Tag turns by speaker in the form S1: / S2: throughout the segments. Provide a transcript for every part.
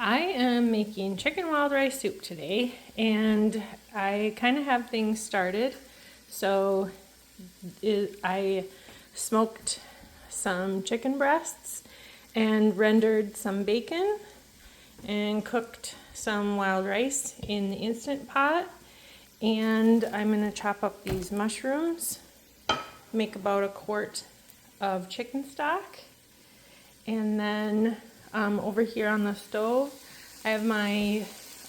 S1: I am making chicken wild rice soup today, and I kind of have things started. So I smoked some chicken breasts and rendered some bacon and cooked some wild rice in the Instant Pot. And I'm going to chop up these mushrooms, make about a quart of chicken stock, and then over here on the stove, I have my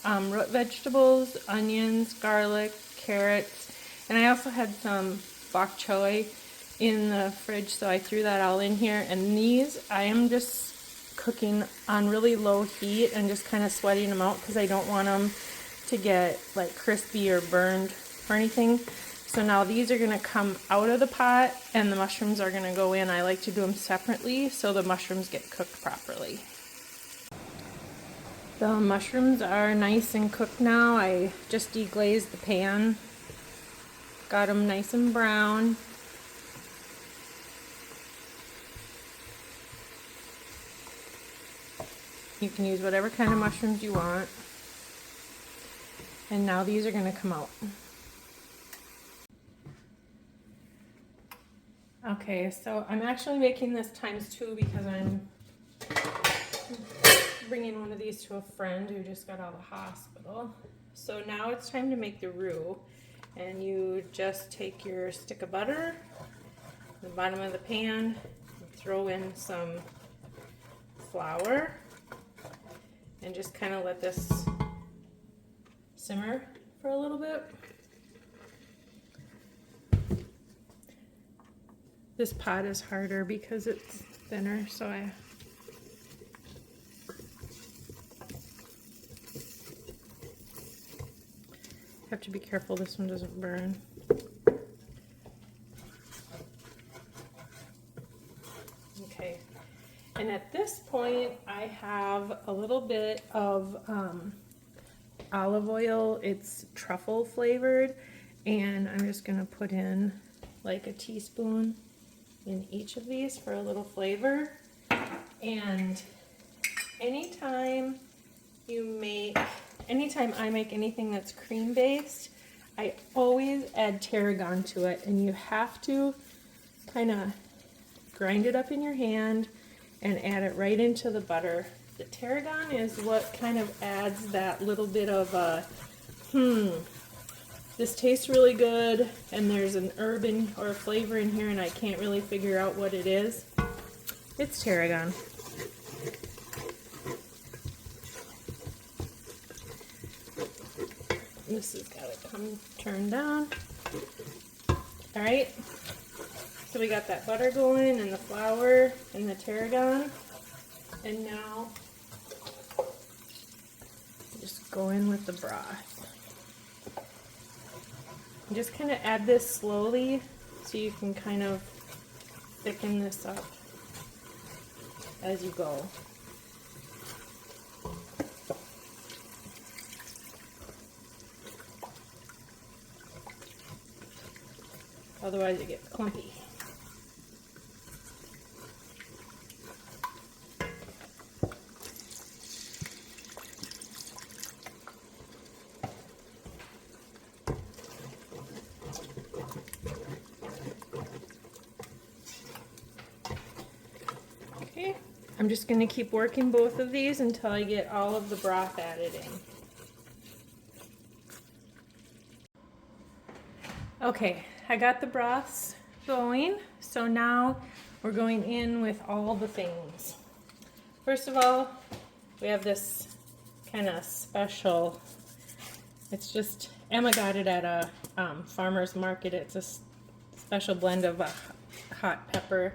S1: root vegetables, onions, garlic, carrots, and I also had some bok choy in the fridge, so I threw that all in here. And these, I am just cooking on really low heat and just kind of sweating them out because I don't want them to get like crispy or burned or anything. So now these are going to come out of the pot and the mushrooms are going to go in. I like to do them separately so the mushrooms get cooked properly. The mushrooms are nice and cooked now. I just deglazed the pan. Got them nice and brown. You can use whatever kind of mushrooms you want. And now these are going to come out. Okay, so I'm actually making this ×2 because I'm bringing one of these to a friend who just got out of the hospital. So now it's time to make the roux. And you just take your stick of butter, the bottom of the pan, and throw in some flour, and just kind of let this simmer for a little bit. This pot is harder because it's thinner, so I have to be careful this one doesn't burn. Okay, and at this point I have a little bit of olive oil. It's truffle flavored, and I'm just gonna put in like a teaspoon in each of these for a little flavor. And anytime I make anything that's cream based, I always add tarragon to it, and you have to kind of grind it up in your hand and add it right into the butter. The tarragon is what kind of adds that little bit of this tastes really good, and there's an herb or a flavor in here and I can't really figure out what it is. It's tarragon. This has got to come turn down. Alright, so we got that butter going and the flour and the tarragon, and now just go in with the broth. And just kind of add this slowly so you can kind of thicken this up as you go. Otherwise it gets clumpy. Okay, I'm just going to keep working both of these until I get all of the broth added in. Okay, I got the broths going, so now we're going in with all the things. First of all, we have this kind of special, it's just, Emma got it at a farmer's market. It's a special blend of hot pepper.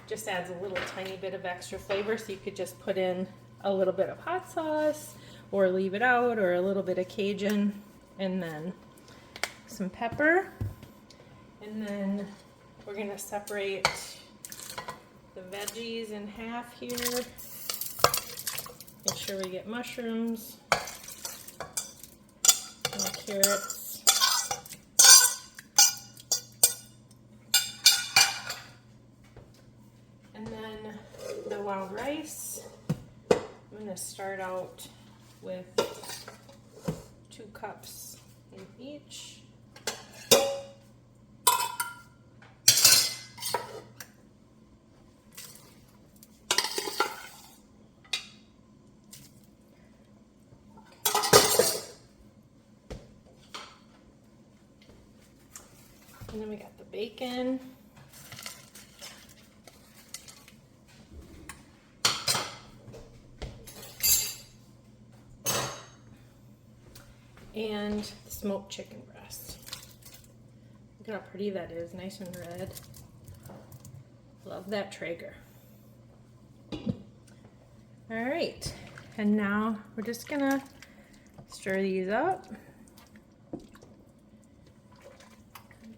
S1: Just adds a little tiny bit of extra flavor, so you could just put in a little bit of hot sauce or leave it out, or a little bit of Cajun, and then some pepper. And then we're going to separate the veggies in half here. Make sure we get mushrooms and carrots. And then the wild rice. I'm I'm going to start out with 2 cups in each. And then we got the bacon. And the smoked chicken breast. Look at how pretty that is, nice and red. Love that Traeger. All right, and now we're just gonna stir these up.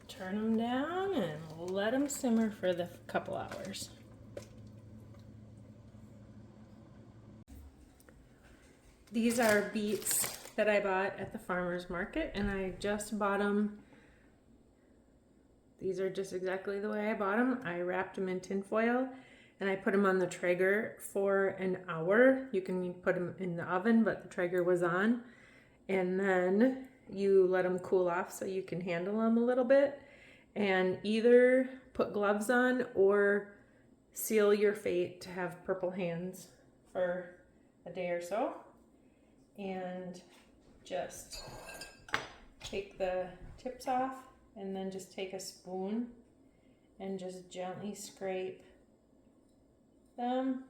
S1: Turn them down and let them simmer for the couple hours. These are beets that I bought at the farmer's market, and I just bought them. These are just exactly the way I bought them. I wrapped them in tin foil and I put them on the Traeger for an hour. You can put them in the oven, but the Traeger was on. And then you let them cool off so you can handle them a little bit, and either put gloves on or seal your fate to have purple hands for a day or so. And just take the tips off, and then just take a spoon and just gently scrape them,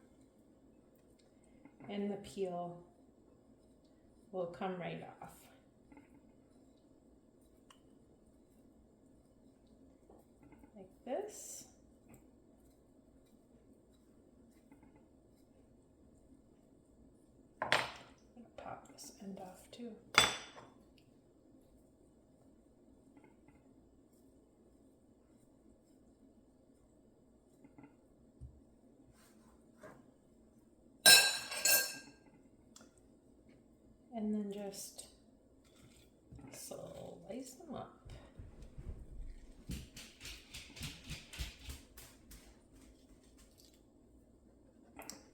S1: and the peel will come right off. Like this. I'm gonna pop this end off too. And then just slice them up.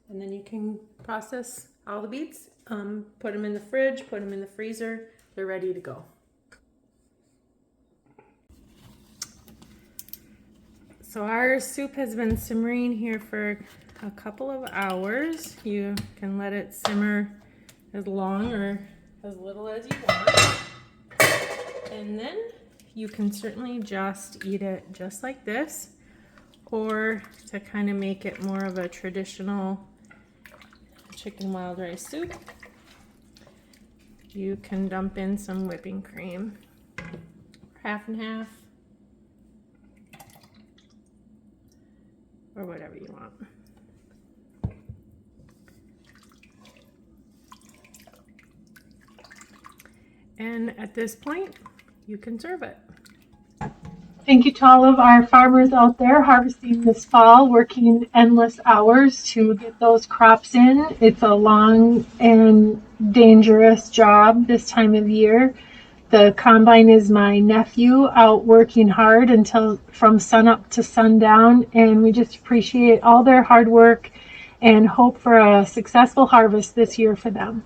S1: And then you can process all the beets, put them in the fridge, put them in the freezer, they're ready to go. So our soup has been simmering here for a couple of hours. You can let it simmer as long or as little as you want. And then you can certainly just eat it just like this, or to kind of make it more of a traditional chicken wild rice soup, you can dump in some whipping cream, half and half, or whatever you want. And at this point, you can serve it.
S2: Thank you to all of our farmers out there harvesting this fall, working endless hours to get those crops in. It's a long and dangerous job this time of year. The combine is my nephew out working hard until from sunup to sundown, and we just appreciate all their hard work and hope for a successful harvest this year for them.